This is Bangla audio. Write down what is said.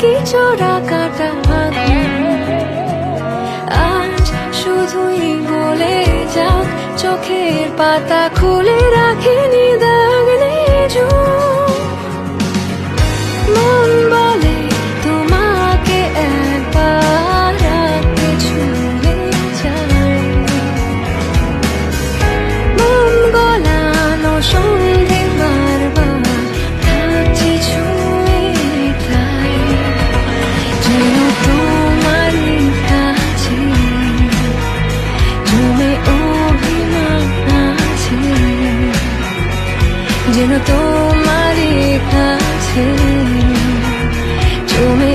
কি চোরা কাটা আজ শুধুই বলে যাক, চোখের পাতা খুলে রাখিনি দাগ নিজুম। মন বলে তোমাকে একবার রাতে ছুঁয়ে যাই, মন গলানো সন্ধে বারবার থাকছি ছুঁয়ে তাই, যেন তোমারই কাছে জমে অভিমান আছে, যেন তোমারই কাছে জমে